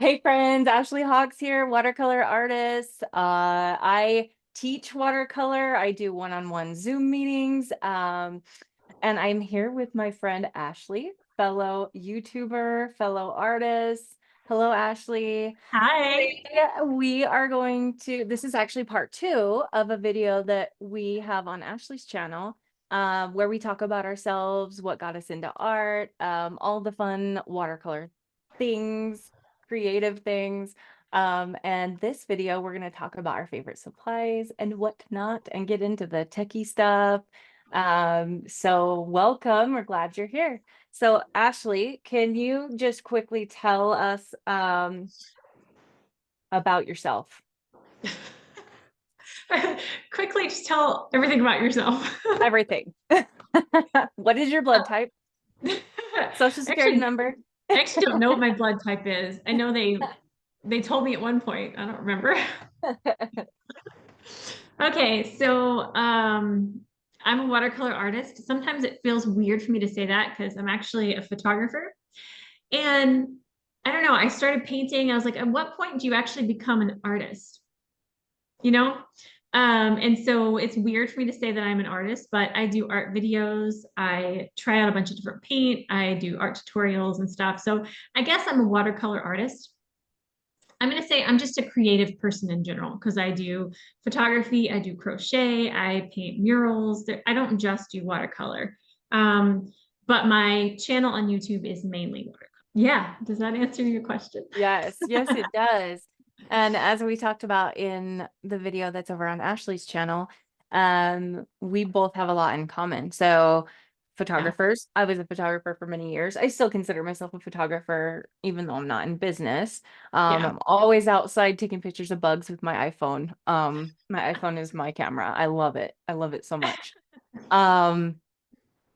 Hey friends, Ashley Hawks here, watercolor artist. I teach watercolor. I do one-on-one Zoom meetings. And I'm here with my friend Ashley, fellow YouTuber, fellow artist. Hello, Ashley. Hi. Today we are going to, this is actually part two of a video that we have on Ashley's channel, where we talk about ourselves, what got us into art, all the fun watercolor things, creative things. And this video, we're going to talk about our favorite supplies and whatnot and get into the techie stuff. So welcome. We're glad you're here. So Ashley, can you just quickly tell us about yourself? Quickly, just tell everything about yourself. Everything. What is your blood type? Social security Actually, number? I actually don't know what my blood type is. I know they told me at one point. I don't remember. Okay, so I'm a watercolor artist. Sometimes it feels weird for me to say that because I'm actually a photographer. And I don't know, I started painting. I was like, at what point do you actually become an artist? You know? And so it's weird for me to say that I'm an artist, but I do art videos. I try out a bunch of different paint. I do art tutorials and stuff. So I guess I'm a watercolor artist. I'm going to say I'm just a creative person in general because I do photography, I do crochet, I paint murals. I don't just do watercolor. But my channel on YouTube is mainly watercolor. Yeah. Does that answer your question? Yes, yes, it does. And as we talked about in the video that's over on Ashley's channel, we both have a lot in common. So Yeah. photographers, I was a photographer for many years. I still consider myself a photographer, even though I'm not in business. Yeah. I'm always outside taking pictures of bugs with my iPhone. My iPhone is my camera. I love it. I love it so much. Um,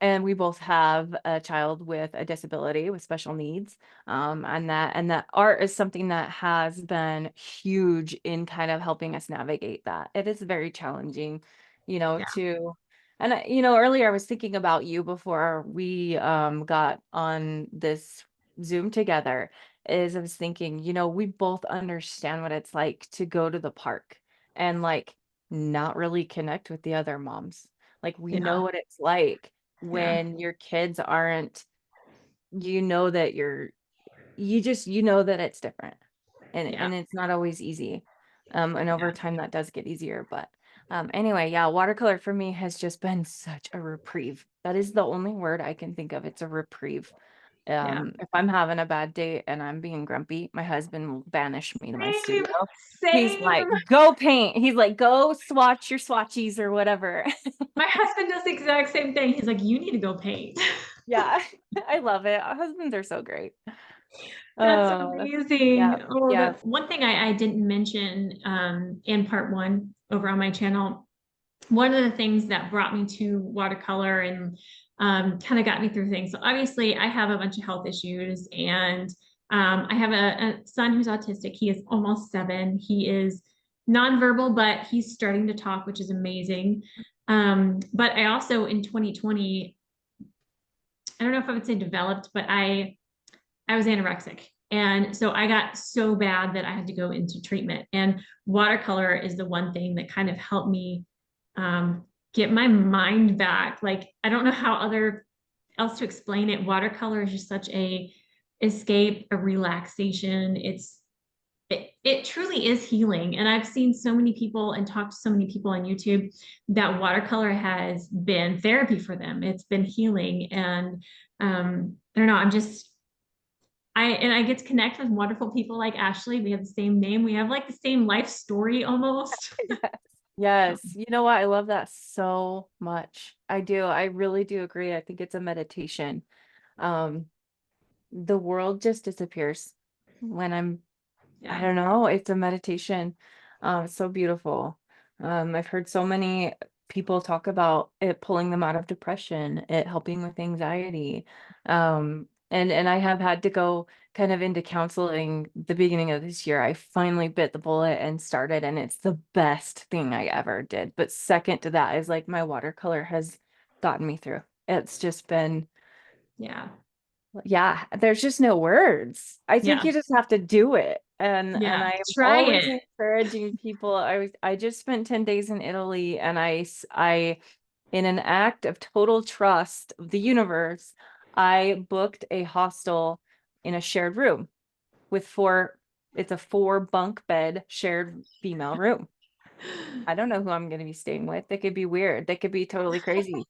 and we both have a child with a disability with special needs, and that art is something that has been huge in kind of helping us navigate that. It is very challenging, Yeah. to and earlier I was thinking about you before we got on this Zoom together. Is I was thinking, we both understand what it's like to go to the park and like not really connect with the other moms. Like we know Yeah. what it's like Yeah. when your kids aren't, you know that you're you just you know that it's different, Yeah. and it's not always easy. And over Yeah. time that does get easier, but anyway, yeah, watercolor for me has just been such a reprieve. That is the only word I can think of. It's a reprieve. Yeah. If I'm having a bad day and I'm being grumpy, my husband will banish me to my Same, studio. He's same. like, go paint. He's like, go swatch your swatchies or whatever. My husband does the exact same thing. He's like, you need to go paint. Yeah, I love it. Our husbands are so great. That's Uh, yeah, amazing. Oh, yeah. that's one thing I didn't mention in part one over on my channel. One of the things that brought me to watercolor and kind of got me through things. So obviously, I have a bunch of health issues, and I have a son who's autistic. He is almost 7. He is nonverbal, but he's starting to talk, which is amazing. But I also in 2020, I don't know if I would say developed, but I was anorexic. And so I got so bad that I had to go into treatment. And watercolor is the one thing that kind of helped me get my mind back. Like I don't know how other else to explain it. Watercolor is just such a escape, a relaxation. It truly is healing. And I've seen so many people and talked to so many people on YouTube that watercolor has been therapy for them. It's been healing. And I don't know, I get to connect with wonderful people like Ashley. We have the same name. We have like the same life story almost. Yes. Yes. You know what? I love that so much. I do. I really do agree. I think it's a meditation. Um, the world just disappears when I Yeah. don't know, it's a meditation. It's so beautiful. I've heard so many people talk about it pulling them out of depression, it helping with anxiety. And I have had to go kind of into counseling the beginning of this year. I finally bit the bullet and started, and it's the best thing I ever did. But second to that is like my watercolor has gotten me through. It's just been Yeah. Yeah, there's just no words. I think Yeah. you just have to do it. And Yeah. I am Try always it. encouraging people. I just spent 10 days in Italy, and I in an act of total trust of the universe, I booked a hostel in a shared room with it's a 4 bunk bed shared female room. I don't know who I'm going to be staying with. They could be weird. They could be totally crazy.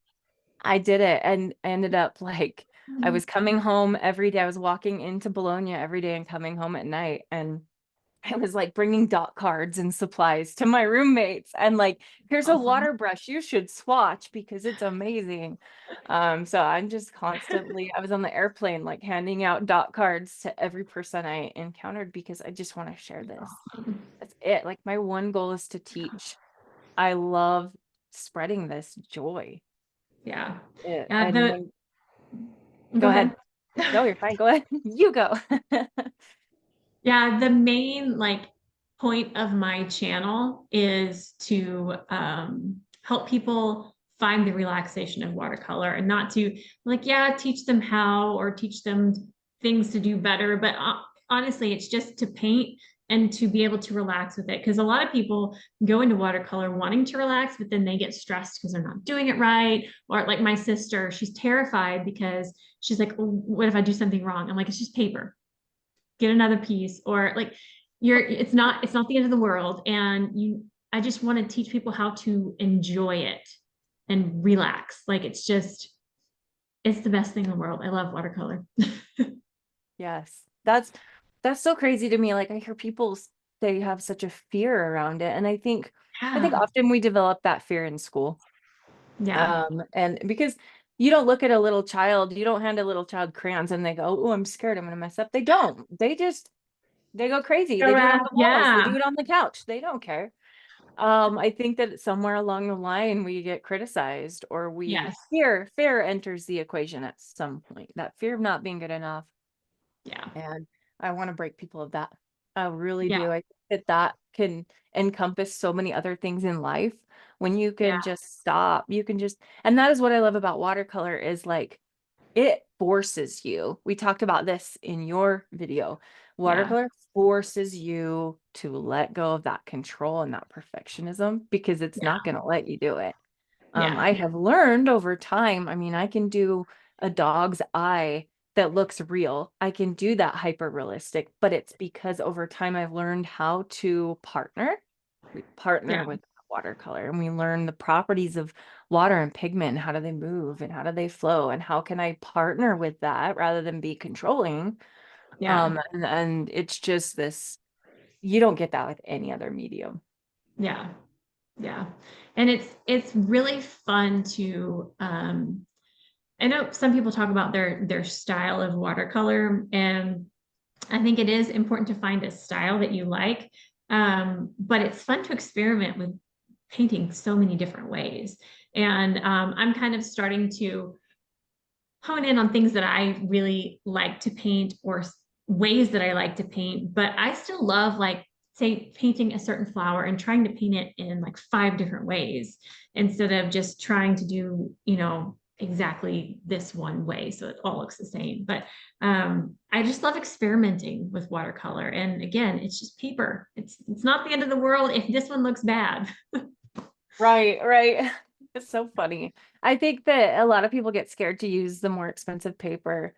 I did it, and I ended up like I was coming home every day. I was walking into Bologna every day and coming home at night. And I was like bringing dot cards and supplies to my roommates, and like, here's a Awesome. water brush. You should swatch because it's amazing. So I'm just constantly, I was on the airplane, like handing out dot cards to every person I encountered because I just want to share this. That's it. Like, my one goal is to teach. I love spreading this joy. Yeah. And when, Go go ahead. ahead. No, you're fine. Go ahead. You go. Yeah, the main like point of my channel is to help people find the relaxation of watercolor, and not to like, yeah, teach them how or teach them things to do better. But honestly, it's just to paint and to be able to relax with it. Because a lot of people go into watercolor wanting to relax, but then they get stressed because they're not doing it right. Or like my sister, she's terrified because she's like, oh, what if I do something wrong? I'm like, it's just paper, get another piece. Or like, it's not the end of the world. And I just want to teach people how to enjoy it and relax. Like, it's the best thing in the world. I love watercolor. Yes. That's so crazy to me. Like, I hear people they have such a fear around it. And I think Yeah. often we develop that fear in school. Yeah. And because you don't look at a little child, you don't hand a little child crayons and they go, "Oh, I'm scared I'm gonna mess up." They don't. They go crazy. Go They do it on around. the walls, they Yeah. do it on the couch. They don't care. I think that somewhere along the line we get criticized, or Yes. fear enters the equation at some point. That fear of not being good enough. Yeah. And I want to break people of that. I really Yeah. do. I think that can encompass so many other things in life when you Yeah. can just stop. You can just, and that is what I love about watercolor is like it forces you. We talked about this in your video. Yeah. Watercolor forces you to let go of that control and that perfectionism because it's Yeah. not going to let you do it. Yeah. I have learned over time. I mean, I can do a dog's eye that looks real. I can do that hyper realistic, but it's because over time I've learned how to partner. We partner Yeah. with watercolor, and we learn the properties of water and pigment, and how do they move and how do they flow, and how can I partner with that rather than be controlling. Yeah. And it's just this, you don't get that with any other medium. Yeah. Yeah. And it's really fun to I know some people talk about their style of watercolor, and I think it is important to find a style that you like. But it's fun to experiment with painting so many different ways. And I'm kind of starting to hone in on things that I really like to paint, or ways that I like to paint. But I still love, like, say, painting a certain flower and trying to paint it in like 5 different ways, instead of just trying to do, exactly this one way so it all looks the same. But I just love experimenting with watercolor. And again, it's just paper. It's not the end of the world if this one looks bad. Right, right. It's so funny. I think that a lot of people get scared to use the more expensive paper,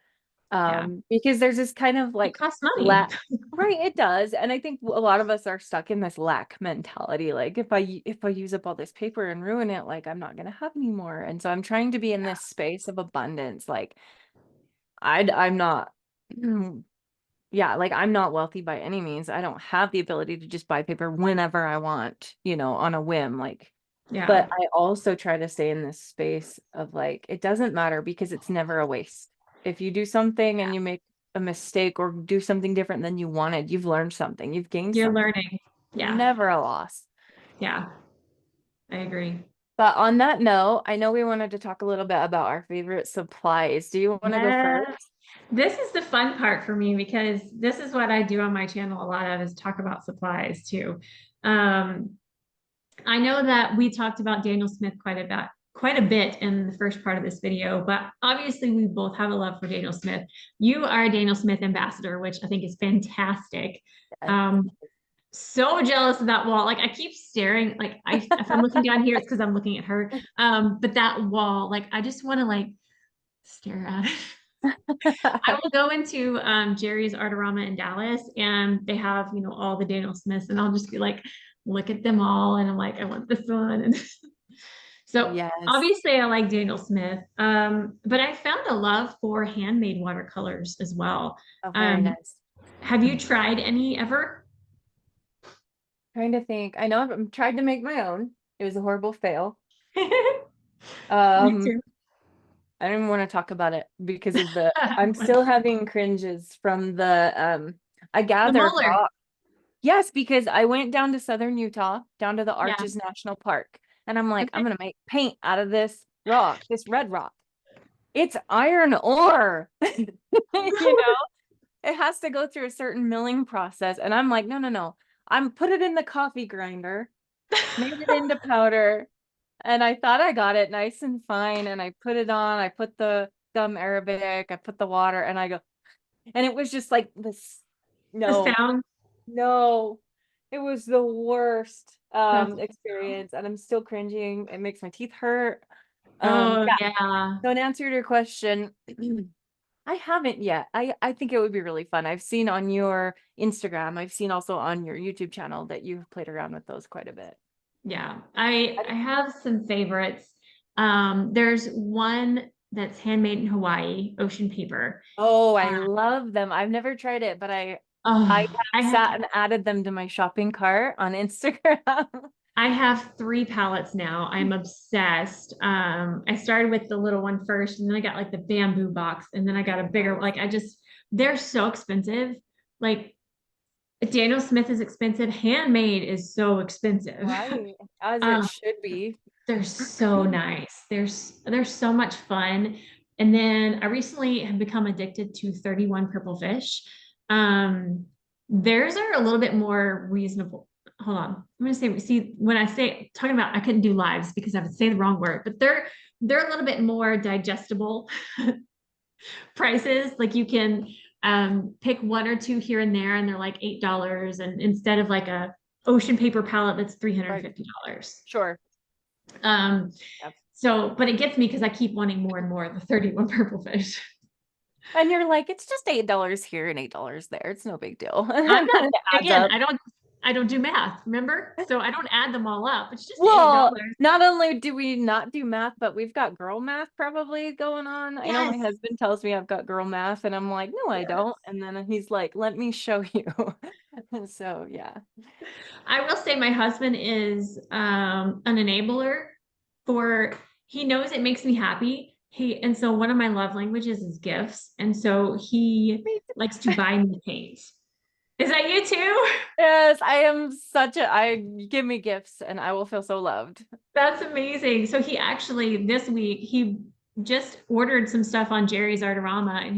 Yeah, because there's this kind of it like costs money. lack. Right, it does. And I think a lot of us are stuck in this lack mentality. Like, if I use up all this paper and ruin it, like I'm not gonna have any more. And so I'm trying to be in this space of abundance. Like, I'm not yeah, like I'm not wealthy by any means. I don't have the ability to just buy paper whenever I want, on a whim. Like, Yeah, but I also try to stay in this space of like, it doesn't matter because it's never a waste. If you do something and you make a mistake or do something different than you wanted, you've learned something, you've gained you're something. learning. Yeah, Never a loss. yeah, I agree. But on that note, I know we wanted to talk a little bit about our favorite supplies. Do you want to go Yes. first? This is the fun part for me, because this is what I do on my channel a lot of, is talk about supplies too. Um, I know that we talked about Daniel Smith quite a bit in the first part of this video, but obviously we both have a love for Daniel Smith. You are a Daniel Smith ambassador, which I think is fantastic. Uh, Um, so jealous of that wall. Like I keep staring, like if I'm looking down here, it's because I'm looking at her. But that wall, like I just want to like stare at it. I will go into Jerry's Artorama in Dallas and they have, you know, all the Daniel Smiths and I'll just be like, look at them all. And I'm like, I want this one. And so Yes. obviously I like Daniel Smith. But I found a love for handmade watercolors as well. Oh, very Um, nice. have you tried any ever? Trying to think. I know I've tried to make my own. It was a horrible fail. Me Um, too. I don't even want to talk about it because of I'm still having cringes from I The gathered molar. rock. Yes, because I went down to southern Utah, down to the Yeah. Arches National Park, and I'm like, Okay. I'm gonna make paint out of this rock, this red rock. It's iron ore. You know, it has to go through a certain milling process. And I'm like, no, no, no. I'm put it in the coffee grinder, made it into powder, and I thought I got it nice and fine. And I put it on, I put the gum Arabic, I put the water, and I go, and it was just like this. The No, sound. no, it was the worst That's experience, and I'm still cringing. It makes my teeth hurt. oh Yeah. yeah. So in answer to your question, I haven't yet. I think it would be really fun. I've seen on your Instagram, I've seen also on your YouTube channel that you've played around with those quite a bit. Yeah. I have some favorites. There's one that's handmade in Hawaii, ocean paper. Oh, I Uh, love them. I've never tried it, but I oh, have sat and added them to my shopping cart on Instagram. I have 3 palettes now. I'm obsessed. I started with the little one first, and then I got like the bamboo box, and then I got a bigger, like they're so expensive. Like Daniel Smith is expensive. Handmade is so expensive. Right, as it Um, should be. they're so nice. They're so much fun. And then I recently have become addicted to 31 PurpleFish. Um, theirs are a little bit more reasonable. Hold on. I'm gonna say, see, when I say talking about I couldn't do lives because I would say the wrong word, but they're a little bit more digestible prices. Like you can pick 1 or 2 here and there, and they're like $8. And instead of like a ocean paper palette that's Right. $350. Sure. Um, Yep. so, but it gets me because I keep wanting more and more of the 31 PurpleFish. And you're like, it's just $8 here and $8 there. It's no big deal. I'm not, It adds again, up. I don't do math, remember? So I don't add them all up. It's just $8. Well, not only do we not do math, but we've got girl math probably going on. I know my Yes. husband tells me I've got girl math, and I'm like, no, I Yes. don't. And then he's like, let me show you. So yeah. I will say my husband is an enabler for, he knows it makes me happy. And so one of my love languages is gifts. And so he likes to buy me paint. Is that you too? Yes, I am I give me gifts and I will feel so loved. That's amazing. So he actually this week he just ordered some stuff on Jerry's Artorama and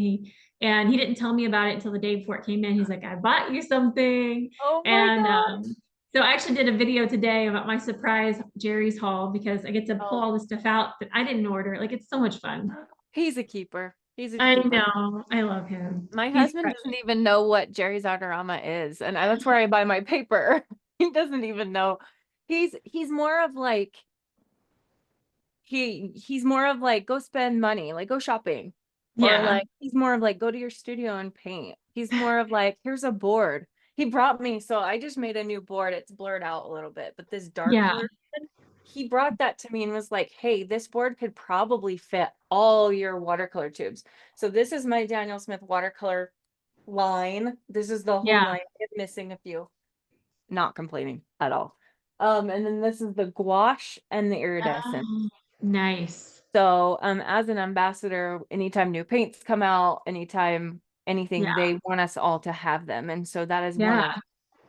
he didn't tell me about it until the day before it came in. He's like, I bought you something. Oh my And gosh. so I actually did a video today about my surprise Jerry's haul because I get to pull Oh, all this stuff out that I didn't order. Like it's so much fun. he's a keeper. He's a I keeper. know. I love him. My He's husband precious. doesn't even know what Jerry's Artorama is, and that's where I buy my paper. He doesn't even know. He's more of like he's more of like go spend money, like go shopping. Or Yeah. like he's more of like go to your studio and paint. He's more of like here's a board. He brought me, so I just made a new board. It's blurred out a little bit, but this dark Yeah. color, he brought that to me and was like, hey, this board could probably fit all your watercolor tubes. So this is my Daniel Smith watercolor line. This is the whole Yeah. line. I'm missing a few. Not complaining at all. And then this is the gouache and the iridescent. Nice. So as an ambassador, anytime new paints come out, anytime anything, Yeah. they want us all to have them. And so that is one of Yeah.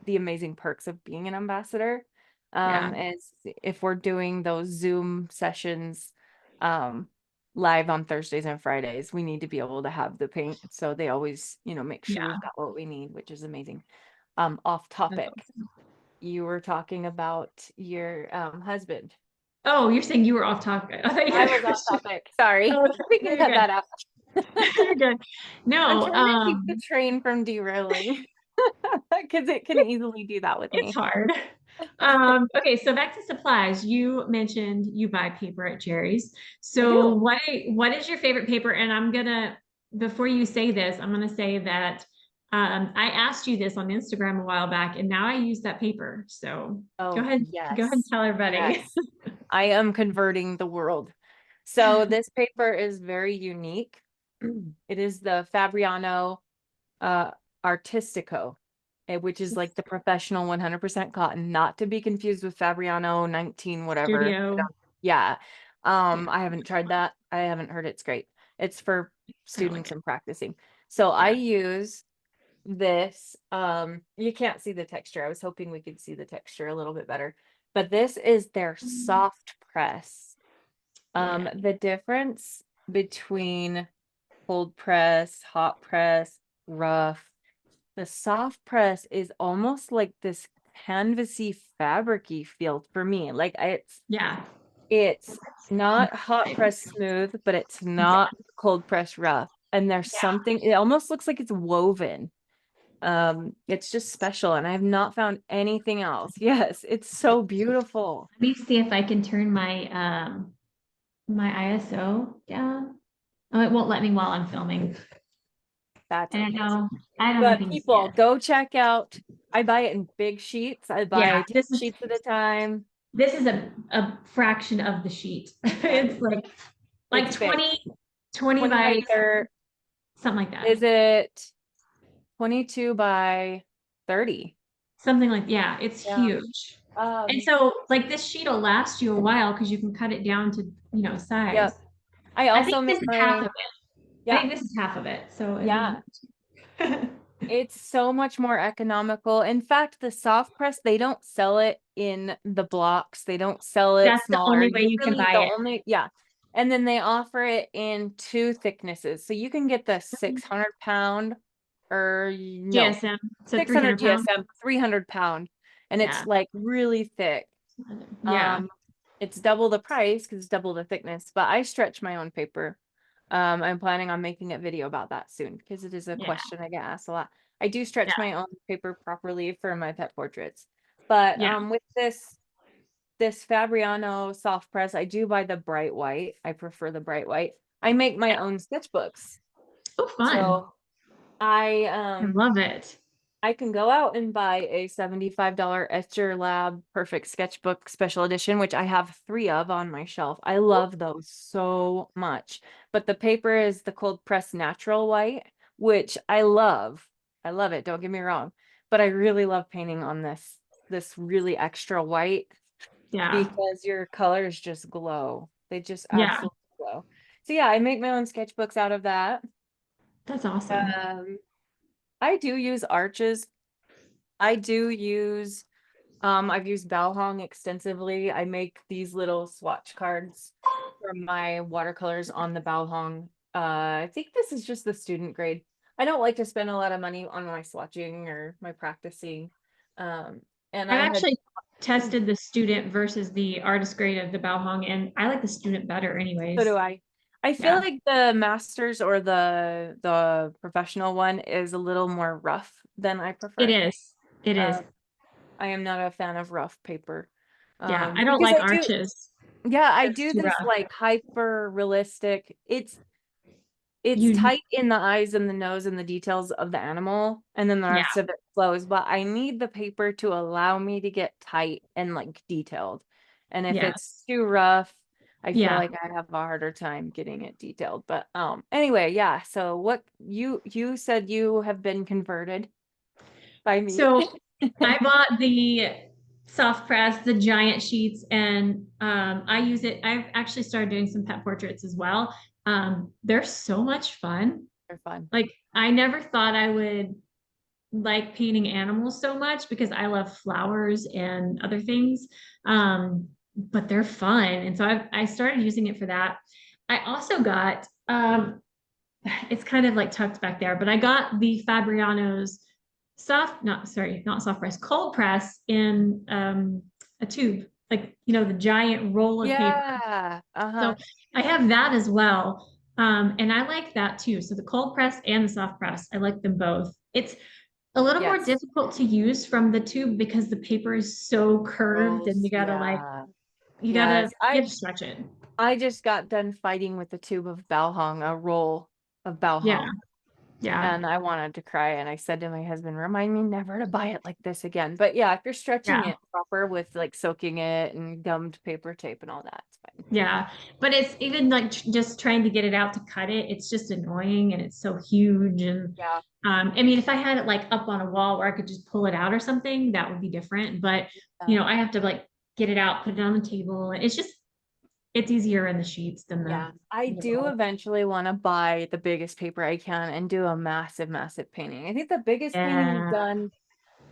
the amazing perks of being an ambassador. Yeah. Is if we're doing those Zoom sessions live on Thursdays and Fridays, we need to be able to have the paint. So they always, make sure Yeah. we've got what we need, which is amazing. Off That's topic, awesome. you were talking about your husband. Oh, you're saying you were off topic. I thought you I had a was off question. topic. Sorry. Oh, We no, can you're cut good. that out. You're good. I'm No, trying to keep the train from derailing because it can easily do that with it's me. hard. Okay, so back to supplies. You mentioned you buy paper at Jerry's. I So do. what is your favorite paper? And I'm gonna, before you say this, I'm gonna say that I asked you this on Instagram a while back, and now I use that paper. So Oh, go ahead and yes. tell everybody. Yes. I am converting the world. So this paper is very unique. It is the Fabriano uh Artistico, which is like the professional 100% cotton, not to be confused with Fabriano 19 whatever. Studio. Yeah. Yeah, I haven't tried that. I haven't heard it's great. It's for I don't like students it. and practicing. So I Yeah. use this. You can't see the texture. I was hoping we could see the texture a little bit better. But this is their soft press. Yeah. The difference between cold press, hot press, rough, the soft press is almost like this canvasy fabricy feel for me. Like Yeah. it's not hot press smooth, but it's not cold press rough. And there's Yeah. something, it almost looks like it's woven. It's just special, and I have not found anything else. Yes, it's so beautiful. Let me see if I can turn my my ISO down. Oh, it won't let me while I'm filming. That's And okay. I don't know if But you can see people, it. go check out. I buy it in big sheets. I Yeah, buy 10 sheets at a time. this is a fraction of the sheet. Yeah, It's like it's big. 20 20 by by 30. something like that. Is it 22 by 30? Something like, yeah, it's Yeah. huge. And Um, so like this sheet will last you a while because you can cut it down to, yep. size. I I think also this make is half of my, it. I yeah, think this is half of it. So it'd be yeah. It's so much more economical. In fact, the soft press, they don't sell it in the blocks. They don't sell it that's the smaller. only way You you can really, the buy it. only, yeah. And then they offer it in two thicknesses. So you can get the 600 pound or no, GSM, so 600 300 pounds. GSM, 300 pound. And it's Yeah. like really thick. Yeah. Um, it's double the price because it's double the thickness, but I stretch my own paper. I'm planning on making a video about that soon because it is a Yeah. question I get asked a lot. I do Yeah. stretch my own paper properly for my pet portraits. But Yeah. with this Fabriano soft press, I do buy the bright white. I prefer the bright white. I make my Yeah. own sketchbooks. Oh, fun. So I I love it. I can go out and buy a $75 Etcher Lab Perfect Sketchbook Special Edition, which I have 3 of on my shelf. I love those so much. But the paper is the cold press natural white, which I love. I love it, don't get me wrong. But I really love painting on this really extra white Yeah. because your colors just glow. They just Yeah. absolutely glow. So yeah, I make my own sketchbooks out of that. That's awesome. Um, I do use arches. I do use I've used Balhong extensively. I make these little swatch cards for my watercolors on the Balhong. I think this is just the student grade. I don't like to spend a lot of money on my swatching or my practicing. Um, and I've I had actually tested the student versus the artist grade of the Bao, and I like the student better so do anyways. I. I feel Yeah, like the masters or the professional one is a little more rough than I it prefer. is. It is. Um, I am not a fan of rough paper. Yeah, I don't Because like I do, arches. yeah, I That's do too this rough. like hyper realistic. It's You, tight in the eyes and the nose and the details of the animal, and then the yeah, rest of it flows. But I need the paper to allow me to get tight and like detailed. And if yeah, it's too rough, I feel yeah. like I have a harder time getting it detailed. But anyway, yeah. So what you said you have been converted by me. So I bought the soft press, the giant sheets, and I use it. I've actually started doing some pet portraits as well. They're so much fun. They're fun. Like I never thought I would like painting animals so much because I love flowers and other things. But they're fun. And so I started using it for that. I also got, it's kind of like tucked back there, but I got the Fabriano's not soft press, cold press in a tube. like, the giant roll of paper. Yeah. So Uh-huh. I have that as well. And I like that too. So the cold press and the soft press, I like them both. It's a little more Yes. difficult to use from the tube because the paper is so curved and Rolls. Yeah. you gotta, Yes. you have to stretch it. I just got done fighting with a tube of Balhong, a roll of Yeah. Balhong. Yeah. And I wanted to cry. And I said to my husband, remind me never to buy it like this again. But yeah, if you're stretching Yeah. it proper with like soaking it and gummed paper tape and all that, it's fine. Yeah. But it's even like just trying to get it out to cut it, it's just annoying and it's so huge. And Yeah. I mean, if I had it like up on a wall where I could just pull it out or something, that would be different. But Yeah. I have to like get it out, put it on the table. It's easier in the sheets than Yeah. I the do roll. eventually want to buy the biggest paper I can and do a massive, massive painting. I think the biggest painting I've Yeah. done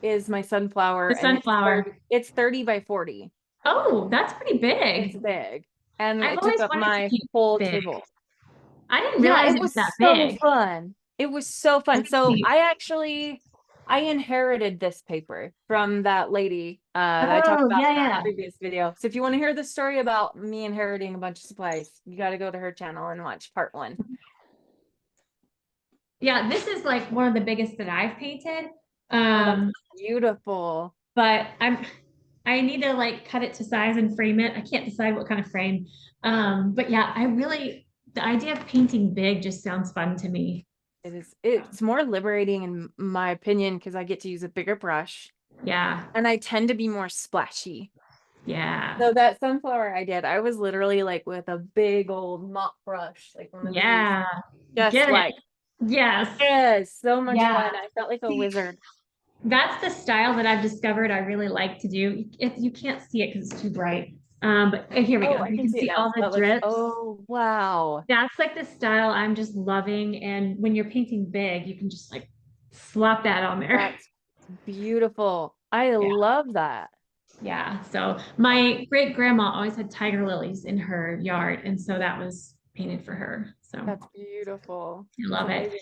is my sunflower The and it's sunflower. 30 by 40. Oh, that's pretty It's big. big. And I've it took always up wanted to my paint whole big. table. I didn't Yeah, realize it it was was that so big. fun. It was so fun. That's So neat. I inherited this paper from that lady that I talked Oh, about yeah, in our yeah. previous video. So if you want to hear the story about me inheriting a bunch of supplies, you got to go to her channel and watch part 1. Yeah, this is like one of the biggest that I've painted. Oh, that's Um, beautiful. but I need to like cut it to size and frame it. I can't decide what kind of frame. But yeah, the idea of painting big just sounds fun to me. It's more liberating in my opinion because I get to use a bigger brush Yeah. and I tend to be more splashy. Yeah. So that sunflower I did, I was literally like with a big old mop brush, like one of these, Yeah. just Get it. like, Yes. yeah, so much Yeah. fun. I felt like a See, wizard. that's the style that I've discovered I really like to do. If you can't see it because it's too bright. But here we Oh, go. I You can can see it see now. all the That looks, drips. oh, wow. That's like the style I'm just loving. And when you're painting big, you can just like slap that on there. That's beautiful. I Yeah. love that. Yeah. So Oh, my great grandma always had tiger lilies in her yard. And so that was painted for her. So that's beautiful. I That's love it. amazing.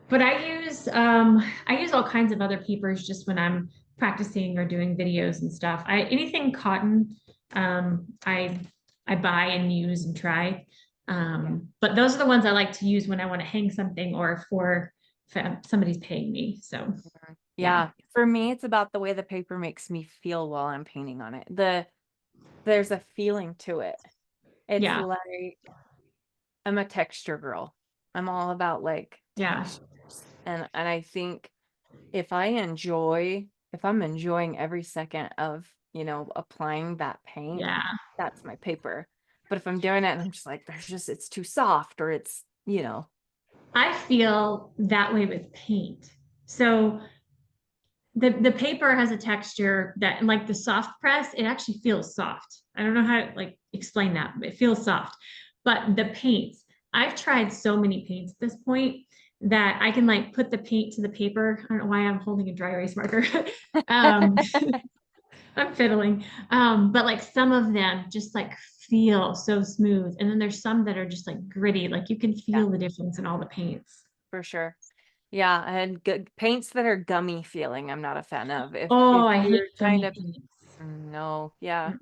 But I use all kinds of other papers just when I'm practicing or doing videos and stuff. Anything cotton, I buy and use and try. Yeah. But those are the ones I like to use when I want to hang something or if somebody's paying me. So yeah. Yeah. For me, it's about the way the paper makes me feel while I'm painting on it. There's a feeling to it. It's Yeah. like I'm a texture girl. I'm all about like Yeah. textures. And I think if I'm enjoying every second of, applying that paint, Yeah. that's my paper. But if I'm doing it and I'm just like, it's too soft or it's, I feel that way with paint. So the paper has a texture that like the soft press, it actually feels soft. I don't know how to like explain that, but it feels soft. But the paints, I've tried so many paints at this point that I can like put the paint to the paper. I don't know why I'm holding a dry erase marker. um, I'm fiddling. But like some of them just like feel so smooth. And then there's some that are just like gritty. Like you can yeah, feel the difference in all the paints. for sure. Yeah, and paints that are gummy feeling, I'm not a fan of. If Oh, I hate you're trying gummy to, paints. no, yeah.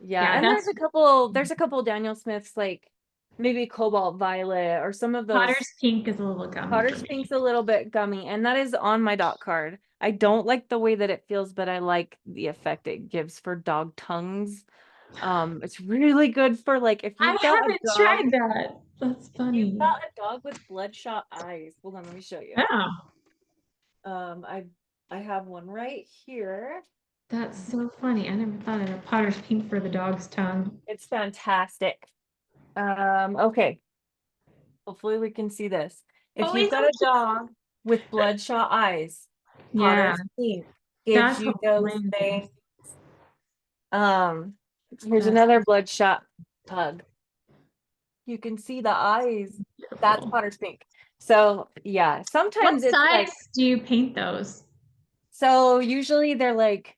Yeah, Yeah, and there's a couple Daniel Smiths like maybe Cobalt Violet or some of those. Potter's pink is a little gummy for Potter's me. Pink's a little bit gummy, and that is on my dot card. I don't like the way that it feels, but I like the effect it gives for dog tongues. It's really good for like if I you've got a haven't dog, tried that. That's if you've funny. got a dog with bloodshot eyes. Hold on, let me show you. Yeah, Um, I I have one right here. that's so funny. I never thought of a Potter's pink for the dog's tongue. It's fantastic. Okay. Hopefully we can see this. If Oh, you've he's so got a cute. dog with bloodshot eyes, Yeah, Potter's Pink gives that's you those hilarious. things. Um, here's That's another bloodshot pug. You can see the eyes. That's beautiful. Potter's Pink. So yeah, What sometimes it's like, size do you paint those? so usually they're like,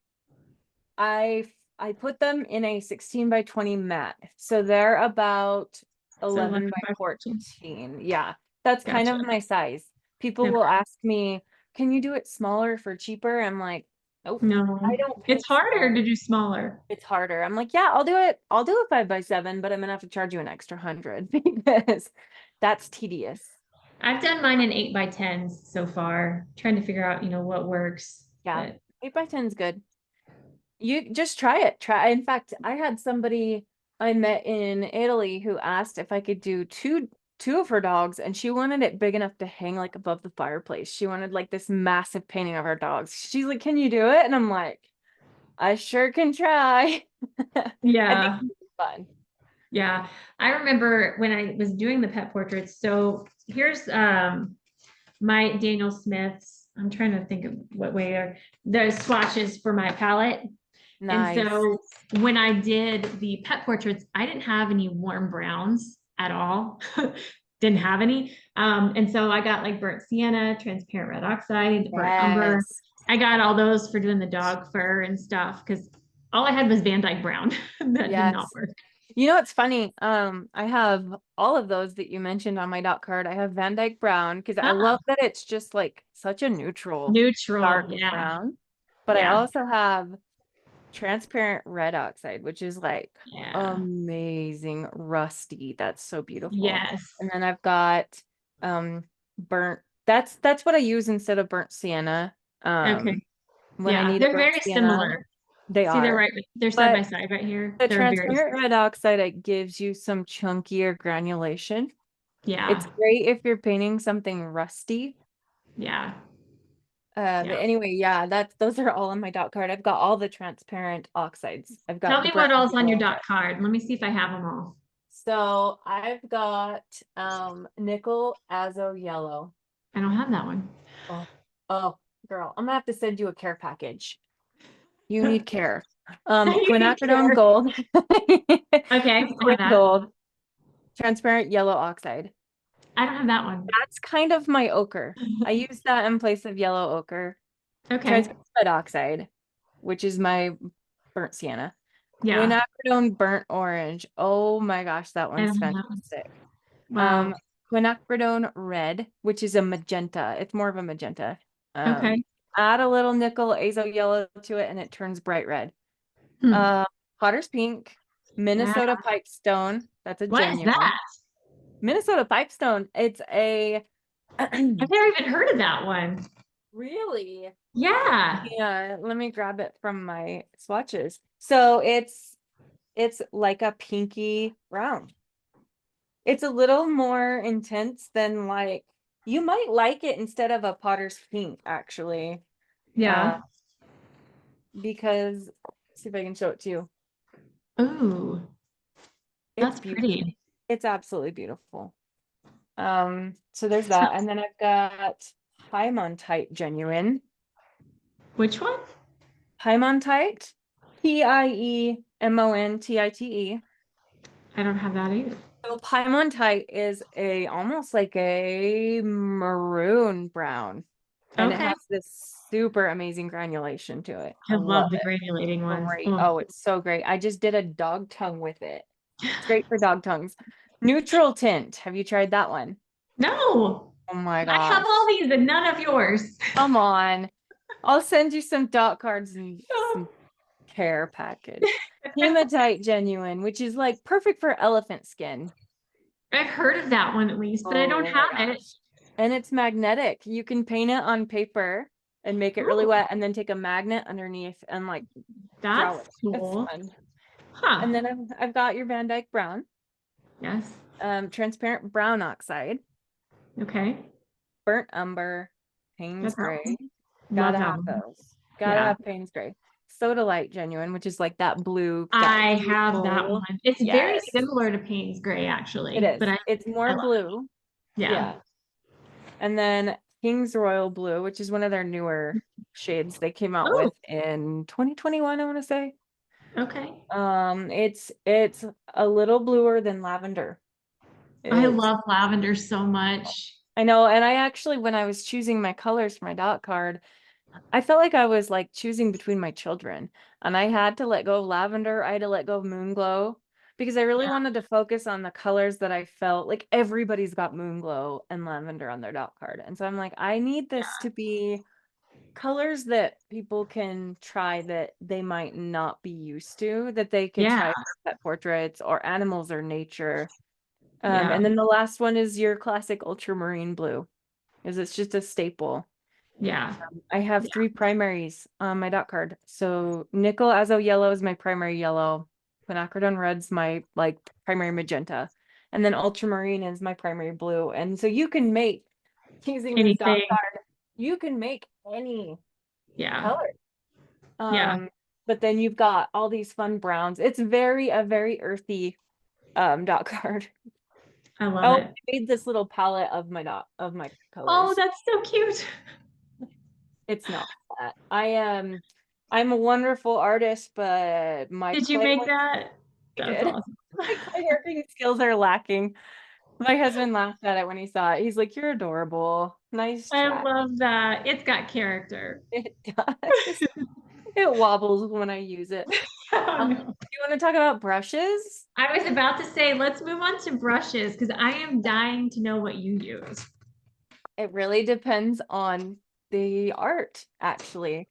I I put them in a 16 by 20 mat. So they're about So 11 11 by by 14. 14. Yeah, that's kind Gotcha. of my size. People Okay. will ask me, can you do it smaller for cheaper? I'm like, Oh, I No, don't it's paint harder small. to do smaller. It's harder. I'm like, yeah, I'll do it. I'll do a 5x7, but I'm gonna have to charge you an extra 100 because that's tedious. I've done mine in 8x10s so far, trying to figure out, what works. Yeah, But 8x10 is good. You just try it. Try. In fact, I had somebody I met in Italy who asked if I could do two of her dogs, and she wanted it big enough to hang like above the fireplace. She wanted like this massive painting of her dogs. She's like, "Can you do it?" And I'm like, "I sure can try." I think yeah, it's fun. yeah. I remember when I was doing the pet portraits. So here's my Daniel Smith's. I'm trying to think of what way are the swatches for my palette. And Nice. so when I did the pet portraits, I didn't have any warm browns at all. Didn't have any. And so I got like burnt sienna, transparent red oxide, burnt umber. Yes. I got all those for doing the dog fur and stuff because all I had was Van Dyke brown. That did not Yes. work. You know what's funny? I have all of those that you mentioned on my dot card. I have Van Dyke Brown because I Ah, love that it's just like such a neutral neutral. dark Yeah. brown. But I Yeah. also have transparent red oxide, which is like Yeah. amazing rusty. That's so beautiful. Yes. And then I've got um burnt. That's what I use instead of burnt sienna. Okay. When I Yeah. need a They're burnt very sienna, similar. they See, they're are. right. They're side by But side right here. the They're very, transparent red oxide, it gives you some chunkier granulation. It's yeah. great if you're painting something rusty. Yeah. But Yeah. anyway, yeah, those are all on my dot card. I've got all the transparent oxides. I've Tell got the me brown, what all's on your yellow, dot red. card. Let me see if I have them all. So I've got nickel azo yellow. I don't have that one. Oh, oh, girl, I'm gonna have to send you a care package. You need care. You need Quinacridone care. gold. Okay, I have Quin that. gold, transparent yellow oxide. I don't have that one. That's kind of my ochre. I use that in place of yellow ochre. Okay. Transparent red oxide, which is my burnt sienna. Yeah. Quinacridone burnt orange. Oh my gosh, that I one's don't have that one. fantastic. Wow. Um, Quinacridone red, which is a magenta. It's more of a magenta. Okay. Add a little nickel azo yellow to it and it turns bright red. Hmm. Uh, Potter's pink, Yeah. Minnesota pipestone. That's a What is genuine. that? Minnesota pipestone. It's a I've never even heard of that one. really. Yeah. Yeah, let me grab it from my swatches. So it's like a pinky brown. It's a little more intense than like you might like it instead of a Potter's pink actually. Uh Yeah. because see if I can show it to you. Ooh, It's that's beautiful. pretty. It's absolutely beautiful. So there's that. And then I've got Piemontite genuine. Which one? Piemontite. Piemontite. I don't have that either. So Piemontite is a almost like a maroon brown, and it Okay. has this super amazing granulation to it. I I love love the it. granulating ones. Great. Oh. Oh, it's so great. I just did a dog tongue with it. It's great for dog tongues. Neutral tint. Have you tried that one? No, Oh my I have all gosh. these and none of yours. Come on. I'll send you some dot cards and some care package. Hematite genuine, which is like perfect for elephant skin. I've heard of that one at least, but I don't Oh my have it. gosh. And it's magnetic. You can paint it on paper and make it really Ooh, wet and then take a magnet underneath and like draw that's it. It's cool. fun. Huh. And then I've got your Van Dyke brown, Yes. transparent brown oxide, Okay. burnt umber, Payne's Got that gray. one. Love Gotta that have one. those. Gotta Yeah. have Payne's gray. Soda light genuine, which is like that blue, that I have that beautiful. one. It's very Yes, similar to Payne's Gray, it actually, but is. It's I more love blue. it. Yeah. Yeah. And then King's Royal Blue, which is one of their newer shades they came out Oh, with in 2021, I want to say. okay. It's a little bluer than lavender. I It's love lavender so much. I know, and I actually when I was choosing my colors for my dot card, I felt like I was like choosing between my children, and I had to let go of lavender. I had to let go of moon glow because I really Yeah. wanted to focus on the colors that I felt like everybody's got moon glow and lavender on their dot card. And so I'm like, I need this to be colors that people can try that they might not be used to, that they could Yeah. try for pet portraits or animals or nature. Yeah. And then the last one is your classic ultramarine blue, because it's just a staple. Yeah. I have three primaries on my dot card. So nickel azo yellow is my primary yellow. Quinacridone red's my like primary magenta. And then ultramarine is my primary blue. And so you can make, using this dot Anything. card, you can make any Yeah. color. Yeah. But then you've got all these fun browns. It's a very earthy dot card. I love Oh, it. I made this little palette of my Oh, colors. that's so cute. It's not that. I'm a wonderful artist, but my Did you clay make work that? I That's did. awesome. My clay working skills are lacking. My husband laughed at it when he saw it. He's like, "You're adorable. Nice I try." love that. It's got character. It does. It wobbles when I use it. Oh Do no. you want to talk about brushes? I was about to say, let's move on to brushes because I am dying to know what you use. It really depends on the art, actually.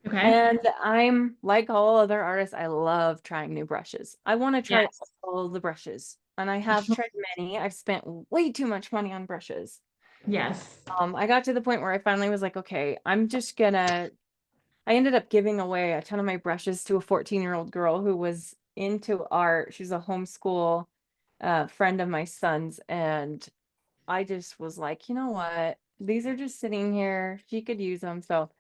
Okay. And I'm like all other artists, I love trying new brushes. I want to try Yes. all the brushes, and I have tried many. I've spent way too much money on brushes. Yes. I got to the point where I finally was like, okay, I ended up giving away a ton of my brushes to a 14-year-old girl who was into art. She's a homeschool friend of my son's, and I just was like, you know what? These are just sitting here. She could use them. So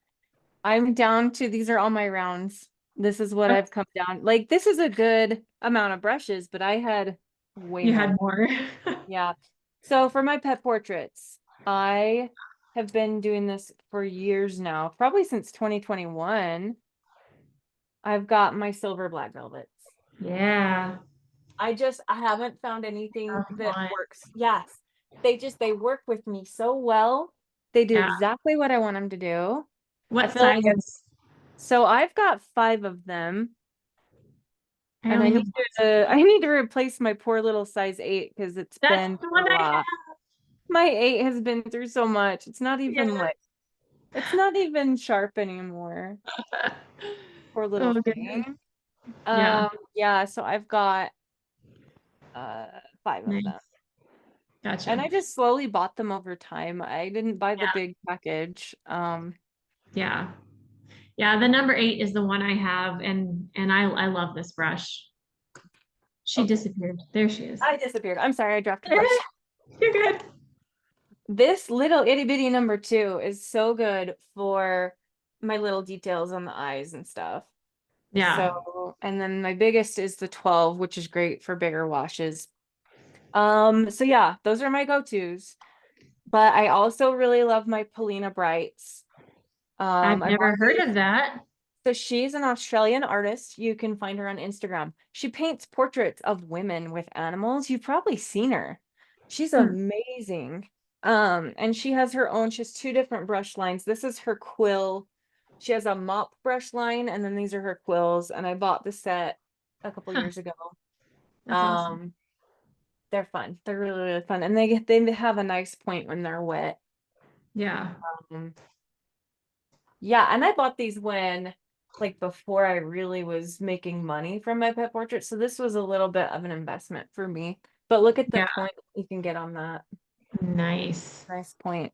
I'm down to, these are all my rounds. This is what Okay. I've come down. Like, this is a good amount of brushes, but I had way You had more. more. Yeah. So for my pet portraits, I have been doing this for years now, probably since 2021. I've got my silver black velvets. Yeah. I haven't found anything That's that fun. works. Yes. They work with me so well. They do Yeah. exactly what I want them to do. I What feel like sizes? so I've got 5 of them. I And only have one. I need to replace my poor little size 8 because it's That's been the through one a I lot. My 8 has been through so much. have. It's not even sharp anymore. Yeah. Poor little Oh goodness. thing. Yeah. Yeah, so I've got 5 of them. Nice. And Gotcha. I just slowly bought them over time. I didn't buy the Yeah. big package. Yeah. Yeah. The number 8 is the one I have, and I love this brush. She Okay. disappeared. There she is. I disappeared. I'm sorry, I dropped a brush. You're good. This little itty bitty number 2 is so good for my little details on the eyes and stuff. Yeah. So, and then my biggest is the 12, which is great for bigger washes. So yeah, those are my go-tos. But I also really love my Polina Brights. I've I bought never heard these. of that. So she's an Australian artist. You can find her on Instagram. She paints portraits of women with animals. You've probably seen her. She's Hmm. amazing. And she has her own, she has 2 different brush lines. This is her quill. She has a mop brush line, and then these are her quills. And I bought the set a couple Huh. years ago. That's awesome. Um, they're fun. They're really fun. And they have a nice point when they're wet. Yeah. Um, Yeah, and I bought these when, like, before I really was making money from my pet portraits. So this was a little bit of an investment for me. But look at the Yeah. point you can get on that. Nice. Nice point.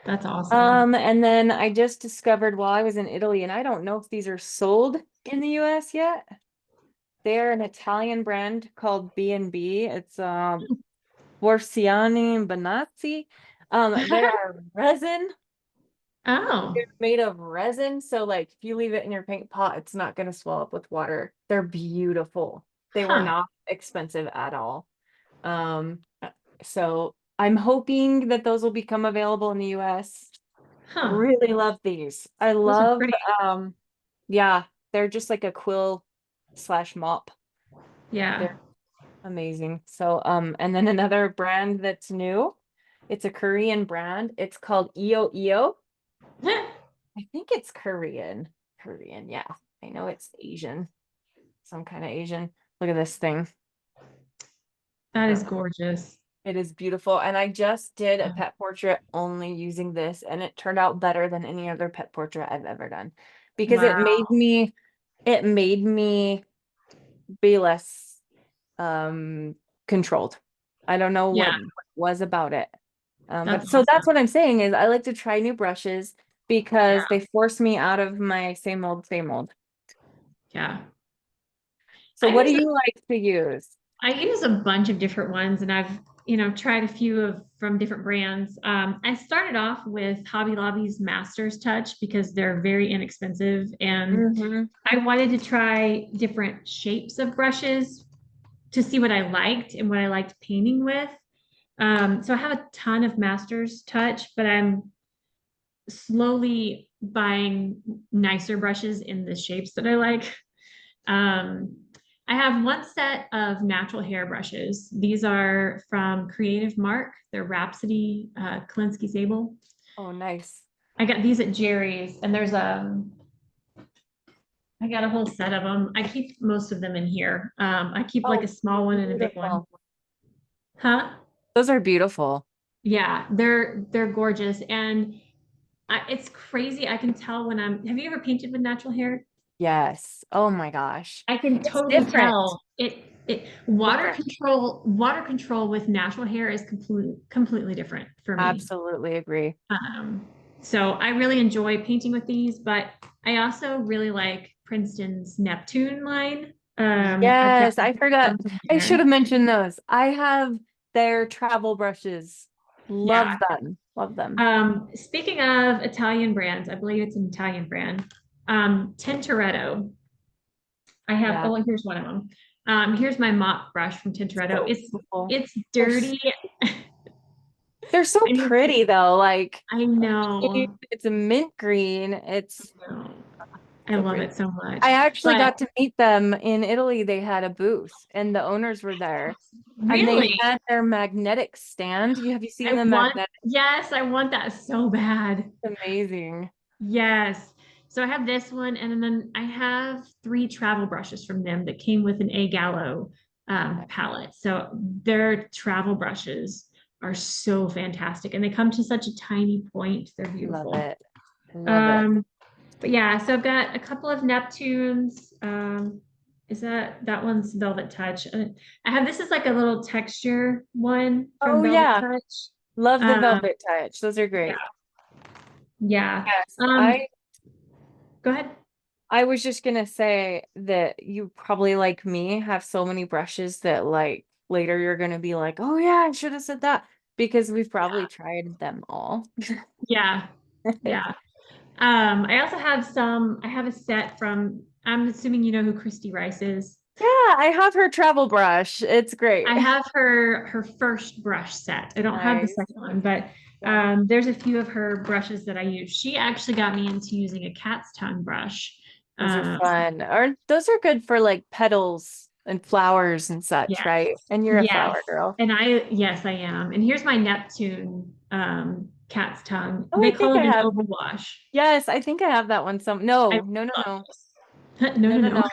That's awesome. And then I just discovered while I was in Italy, and I don't know if these are sold in the US yet. They're an Italian brand called B&B. It's Borsiani and Bonazzi. They are resin. Oh. They're made of resin, so like if you leave it in your paint pot, it's not going to swell up with water. They're beautiful. They were Huh. not expensive at all. Um, so I'm hoping that those will become available in the US. Huh. Really love these. I Those are love, pretty. um, yeah, they're just like a quill slash mop. Yeah. They're amazing. So, and then another brand that's new, it's a Korean brand. It's called EO. I think it's Korean. Korean, yeah. I know it's Asian. Some kind of Asian. Look at this thing. That is gorgeous. It is beautiful. And I just did a pet portrait only using this, and it turned out better than any other pet portrait I've ever done because Wow. it made me be less controlled. I don't know Yeah, what was about it. that's But so that's awesome. what I'm saying is I like to try new brushes Yeah, because they force me out of my same old, same old. yeah. So I what do use you like to use? I use a bunch of different ones, and I've tried a few of from different brands. I started off with Hobby Lobby's Master's Touch because they're very inexpensive, and Hmm. I wanted to try different shapes of brushes to see what I liked and what I liked painting with. So I have a ton of Master's Touch, but I'm slowly buying nicer brushes in the shapes that I like. Um, I have one set of natural hair brushes. These are from Creative Mark. They're Rhapsody Klinsky Sable. Oh, nice. I got these at Jerry's, and I got a whole set of them. I keep most of them in here. I keep like Oh, a small one and a big one. beautiful. Huh? Those are beautiful. Yeah, they're gorgeous, and it's crazy. I can tell when I'm. Have you ever painted with natural hair? Yes. Oh my gosh. I can It's totally different. tell it Different. water control with natural hair is completely different for me. Absolutely agree. Um, so I really enjoy painting with these, but I also really like Princeton's Neptune line. I've got Yes, I forgot. some from I should there. have mentioned those. I have their travel brushes. Love Yeah. them. Love them. Speaking of Italian brands, I believe it's an Italian brand. Tintoretto. I have, Yeah. oh, here's one of them. Here's my mop brush from Tintoretto. So beautiful. It's They're dirty. they're so I mean, pretty though. Like I know. it's a mint green. It's No, I so love pretty. it so I much. actually But got to meet them in Italy. They had a booth and the owners were there. And they really, had their magnetic stand. Have you seen the magnetic? yes, I want that so bad. Amazing. Yes. So I have this one, and then I have three travel brushes from them that came with an A Gallo palette. So their travel brushes are so fantastic, and they come to such a tiny point. They're Love beautiful. it. Love it. Um, but yeah, so I've got a couple of Neptunes. Is that one's Velvet Touch? I have this is like a little texture one from Oh Velvet yeah. Touch. Love the Um, velvet touch. Those are yeah, great. yeah. Yes. Go ahead. I was just gonna say that you probably like me have so many brushes that like later you're gonna be like, oh yeah, I should have said that because we've probably tried them all. Yeah, yeah. I also have I have a set from, I'm assuming you know who Kristy Rice is. Yeah, I have her travel brush. It's great. I have her first brush set. I don't have the Nice. second one, but Yeah. there's a few of her brushes that I use. She actually got me into using a cat's tongue brush. Those are Um, fun. Or those are good for like petals and flowers and such, yes, right? And you're a yes, flower girl. yes, I am. And here's my Neptune cat's tongue. Oh, They I call think I it an have. oval wash. Yes, I think I have that one. Some I no, no, no, love no. this. No, No, no, no, no. no.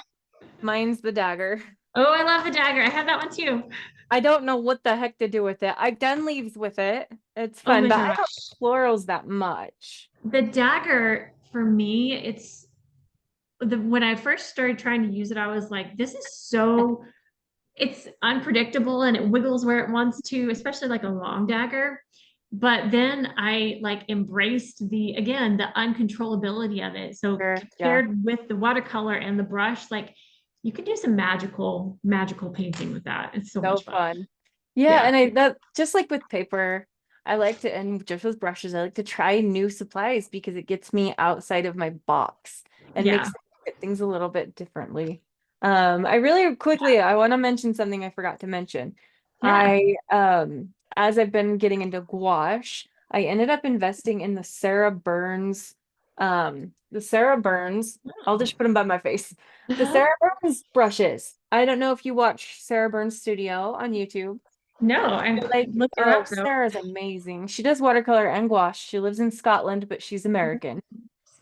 Mine's the dagger. Oh, I love the dagger. I have that one too. I don't know what the heck to do with it. I've done leaves with it. It's Oh fun, my but I don't gosh. do florals that much. The dagger for me, it's when I first started trying to use it, I was like, this is so, it's unpredictable and it wiggles where it wants to, especially like a long dagger. But then I like embraced again, the uncontrollability of it. So Sure. Yeah. compared with the watercolor and the brush, like you can do some magical painting with that. It's so So much fun. fun. Yeah, Yeah. and I that just like with paper, I like to and just with brushes, I like to try new supplies because it gets me outside of my box and Yeah. makes me look at things a little bit differently. I really quickly I want to mention something I forgot to mention. Yeah. As I've been getting into gouache, I ended up investing in the Sarah Burns, I'll just put them by my face. The Uh-huh. Sarah Burns brushes. I don't know if you watch Sarah Burns Studio on YouTube. No, I Like, looked her oh, up though. Sarah's amazing. She does watercolor and gouache. She lives in Scotland, but she's American.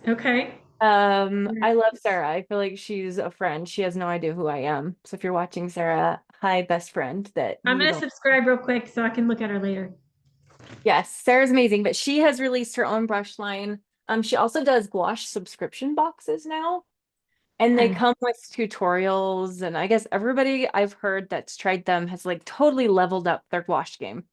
Okay. I love Sarah. I feel like she's a friend. She has no idea who I am. So if you're watching Sarah, hi best friend that I'm you gonna don't. subscribe real quick so I can look at her later. Yes, Sarah's amazing, but she has released her own brush line. She also does gouache subscription boxes now, and they Okay. come with tutorials. And I guess everybody I've heard that's tried them has like totally leveled up their gouache game.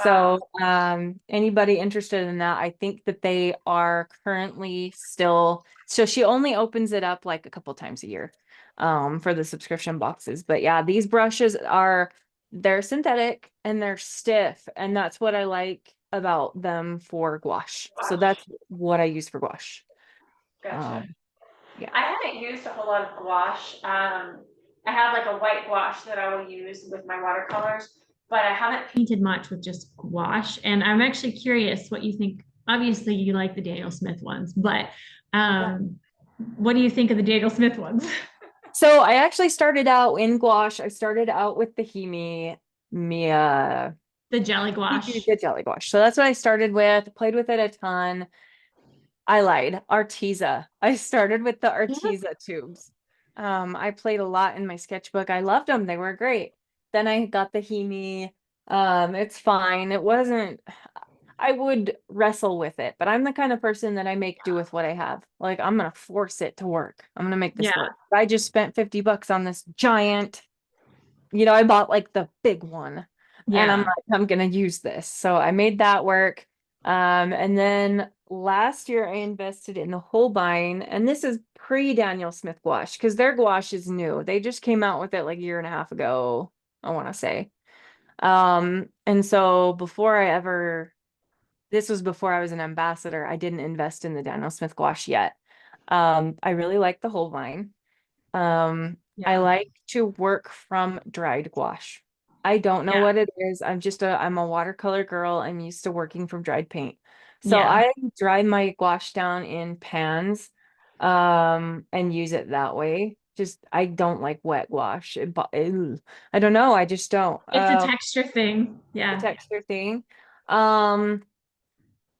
Wow. So, anybody interested in that, I think that they are currently still, so she only opens it up like a couple times a year, for the subscription boxes. But yeah, these brushes are, they're synthetic and they're stiff, and that's what I like about them for gouache. So Gouache. that's what I use for gouache. Gotcha. Um, yeah. I haven't used a whole lot of gouache. I have like a white gouache that I will use with my watercolors, but I haven't painted much with just gouache. And I'm actually curious what you think. Obviously, you like the Daniel Smith ones, but Yeah. what do you think of the Daniel Smith ones? So I actually started out in gouache. I started out with the Himi Mia. The jelly You do gouache. the jelly gouache. So that's what I started with, played with it a ton. I lied. Artisa. I started with the Yeah. Artisa tubes. I played a lot in my sketchbook. I loved them. They were great. Then I got the Hemi. It's fine. It wasn't, I would wrestle with it, but I'm the kind of person that I make do with what I have. Like, I'm gonna force it to work. I'm gonna make this Yeah. work. I just spent $50 on this giant, I bought like the big one, and I'm Yeah. like, I'm gonna use this. So I made that work. And then last year I invested in the Holbein, and this is pre-Daniel Smith gouache because their gouache is new. They just came out with it like a year and a half ago, I want to say. And so this was before I was an ambassador. I didn't invest in the Daniel Smith gouache yet. I really like the Holbein. I Yeah. like to work from dried gouache. I don't know Yeah. what it is. I'm a watercolor girl. I'm used to working from dried paint. So Yeah. I dry my gouache down in pans, and use it that way. Just, I don't like wet gouache. I don't know. I just don't. It's a texture thing. The Yeah. texture thing. Um,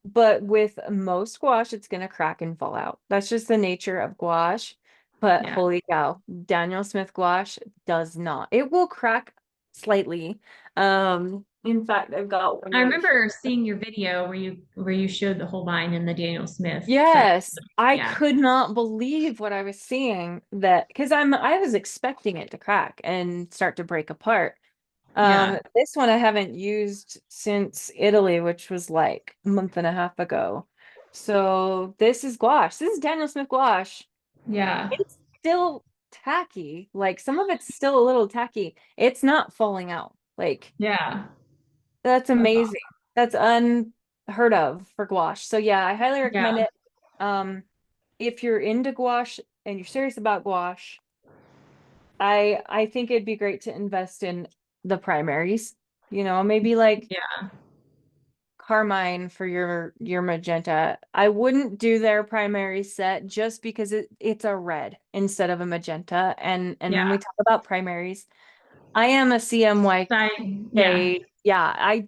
but with most gouache, it's gonna crack and fall out. That's just the nature of gouache. But Yeah. holy cow, Daniel Smith gouache does not. It will crack slightly. In fact, I've got one I right remember here. seeing your video where you showed the Holbein and the Daniel Smith. So Yes, I yeah. could not believe what I was seeing, that because I was expecting it to crack and start to break apart. Yeah. This one I haven't used since Italy, which was like a month and a half ago. So this is gouache. This is Daniel Smith gouache. Yeah. It's still tacky. Like, some of it's still a little tacky. It's not falling out. Like, Yeah. that's That's amazing. awesome. That's unheard of for gouache. So yeah, I highly recommend Yeah. it. Um, if you're into gouache and you're serious about gouache, I think it'd be great to invest in the primaries. Maybe like Yeah. carmine for your magenta. I wouldn't do their primary set just because it's a red instead of a magenta. And when Yeah. we talk about primaries, I am a CMYK. Yeah. Yeah, I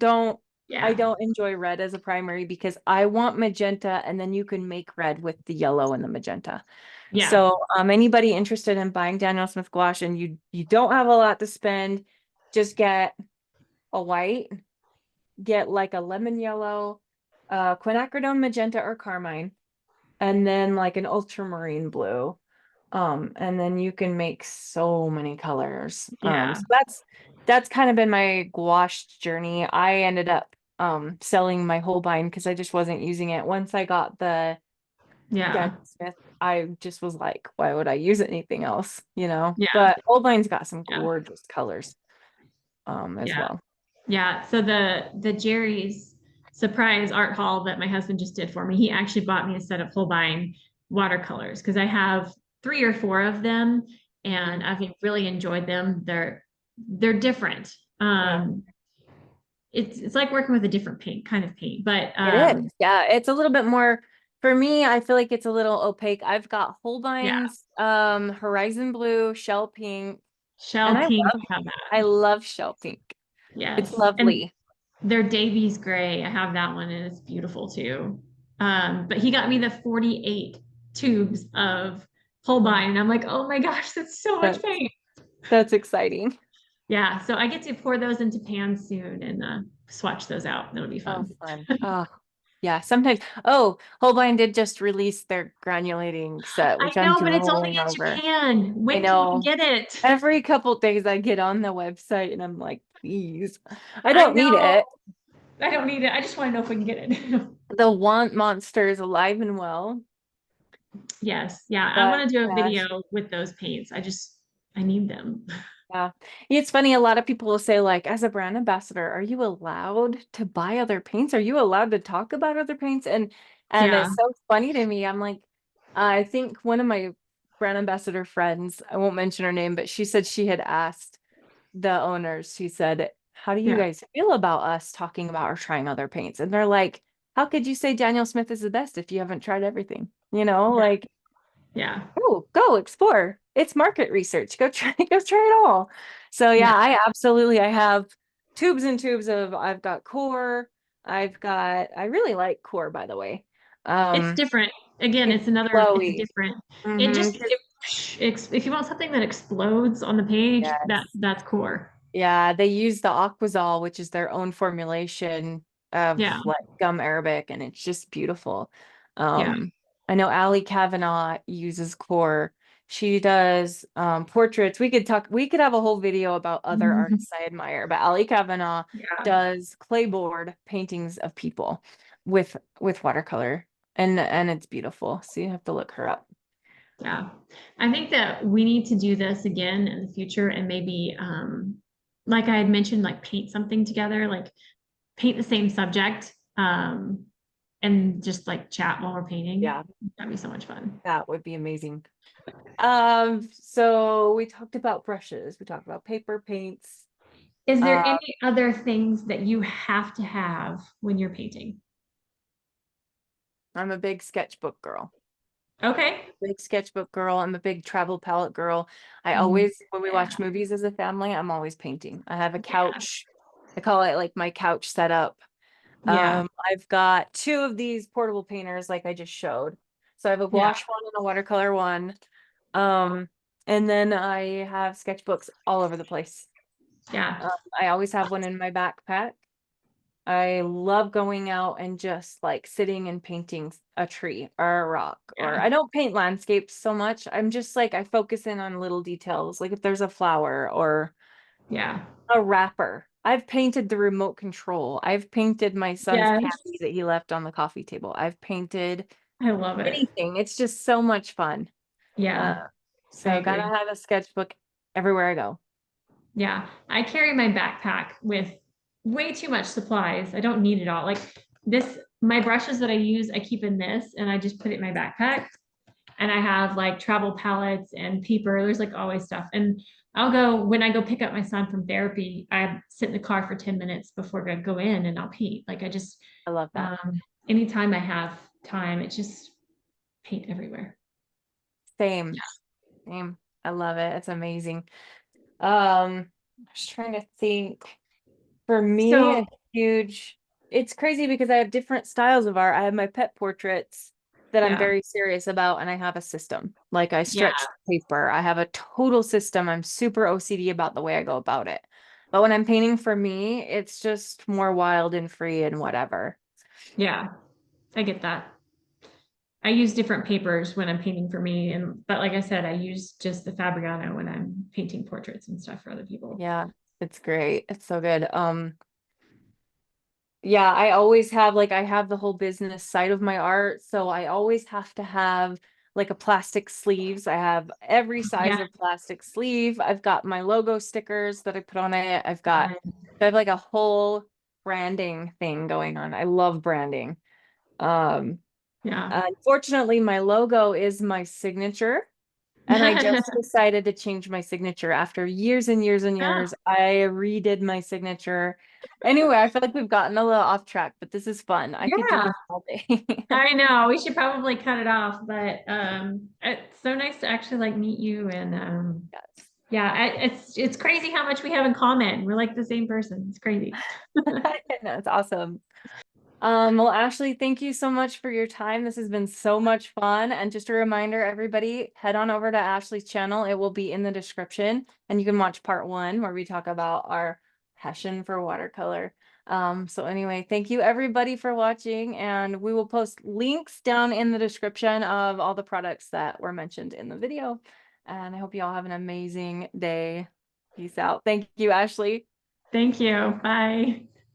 Yeah. don't enjoy red as a primary because I want magenta, and then you can make red with the yellow and the magenta. Yeah. So, anybody interested in buying Daniel Smith gouache and you don't have a lot to spend, just get a white, get like a lemon yellow, quinacridone magenta or carmine, and then like an ultramarine blue. And then you can make so many colors. Yeah. So that's kind of been my gouache journey. I ended up selling my Holbein because I just wasn't using it. Once I got the Yeah. Daniel Smith, I just was like, why would I use anything else, Yeah. But Holbein's got some Yeah. gorgeous colors as Yeah. well. Yeah. So the Jerry's surprise art haul that my husband just did for me, he actually bought me a set of Holbein watercolors because I have 3 or 4 of them and I've really enjoyed them. They're different. Yeah. It's like working with a different paint, kind of paint, but It is. Yeah, it's a little bit more, for me, I feel like it's a little opaque. I've got yeah, Holbein's Horizon Blue, Shell Pink, and shell I pink. love I have that. I love Shell Pink. It's Yes. And lovely. their Davies gray. I have that one and it's beautiful too. But he got me the 48 tubes of Holbein. And I'm like, oh my gosh, that's so much That's paint. that's exciting. Yeah, so I get to pour those into pans soon and swatch those out. That'll be Oh, fun. fun. Oh, yeah. Sometimes. Oh, Holbein did just release their granulating set, I which I'm know, but it's only drooling in over. Japan. I When can we know. get it? Every couple days I get on the website and I'm like, please. I I don't need know. it. I don't need it. I just want to know if we can get it. The want monster is alive and well. Yes. Yeah. I But want to do a gosh, video with those paints. I need them. yeah. It's funny, a lot of people will say, like, as a brand ambassador, are you allowed to buy other paints? Are you allowed to talk about other paints? And Yeah. it's so funny to me. I'm like, I think one of my brand ambassador friends, I won't mention her name, but she said she had asked the owners, she said, how do you Yeah. guys feel about us talking about or trying other paints? And they're like, how could you say Daniel Smith is the best if you haven't tried everything? You know, Yeah. like, Yeah. oh, go explore. It's market research. Go try, go try it all. So Yeah. yeah, I have tubes and tubes of, I've got core. I really like core, by the way. It's Um, different. Again, it's it's flowy. different. It Hmm. just, if you want something that explodes on the page, Yes. that's core. Yeah, they use the Aquazol, which is their own formulation of Yeah. like gum arabic, and it's just beautiful. Yeah. I know Ali Kavanaugh uses core. She does portraits. We could have a whole video about other Mhm. artists I admire, but Ali Kavanaugh Yeah. does clayboard paintings of people with watercolor, and it's beautiful. So you have to look her up. Yeah. I think that we need to do this again in the future and maybe, like I had mentioned, like paint something together, like paint the same subject, and just like chat while we're painting. Yeah, That'd be so much fun. that would be amazing. So we talked about brushes, we talked about paper paints. Is there Uh, any other things that you have to have when you're painting? I'm a big sketchbook girl. Okay. Big sketchbook girl. I'm a big travel palette girl. I Mm, always, when we yeah. watch movies as a family, I'm always painting. I have a Yeah. couch. I call it like my couch setup. Yeah. I've got two of these portable painters like I just showed. So I have a Yeah. gouache one and a watercolor one. Um, and then I have sketchbooks all over the place. Yeah. I always have one in my backpack. I love going out and just like sitting and painting a tree or a rock, or Yeah. I don't paint landscapes so much. I'm just like, I focus in on little details, like if there's a flower or Yeah. a wrapper. I've painted the remote control. I've painted my son's Yes. candy that he left on the coffee table. I've painted I love it. anything. It's just so much fun. Uh, Yeah. I so gotta agree. have a sketchbook everywhere I go. Yeah, I carry my backpack with way too much supplies. I don't need it all. Like this, my brushes that I use, I keep in this and I just put it in my backpack. And I have like travel palettes and paper. There's like always stuff. And I'll go when I go pick up my son from therapy, I sit in the car for 10 minutes before I go in and I'll paint. Like I just, I love that. anytime I have time, it's just paint everywhere. Same, same. I love it. It's amazing. I was trying to think. For me, So a huge, it's crazy because I have different styles of art. I have my pet portraits that I'm yeah, very serious about, and I have a system. Like I yeah, stretch the paper. I have a total system. I'm super OCD about the way I go about it. But when I'm painting for me, it's just more wild and free and whatever. yeah. I get that. I use different papers when I'm painting for me, and but like I said, I use just the Fabriano when I'm painting portraits and stuff for other people. Yeah, it's great. It's so good. Yeah, I always have like I have the whole business side of my art, so I always have to have like a plastic sleeves. I have every size Yeah, of plastic sleeve. I've got my logo stickers that I put on it. uh, I have like a whole branding thing going on. I love branding. Um, yeah. Unfortunately, my logo is my signature. And I just decided to change my signature after years and years and Oh, years. I redid my signature. Anyway, I feel like we've gotten a little off track, but this is fun. I could do yeah, this all day. I know. We should probably cut it off, but it's so nice to actually like meet you and Yes. yeah, it's crazy how much we have in common. We're like the same person. It's crazy. No, it's awesome. Well, Ashley, thank you so much for your time. This has been so much fun. And just a reminder, everybody, head on over to Ashley's channel. It will be in the description, and you can watch part 1 where we talk about our passion for watercolor. So anyway, thank you everybody for watching, and we will post links down in the description of all the products that were mentioned in the video. And I hope you all have an amazing day. Peace out. Thank you, Ashley. Thank you. Bye.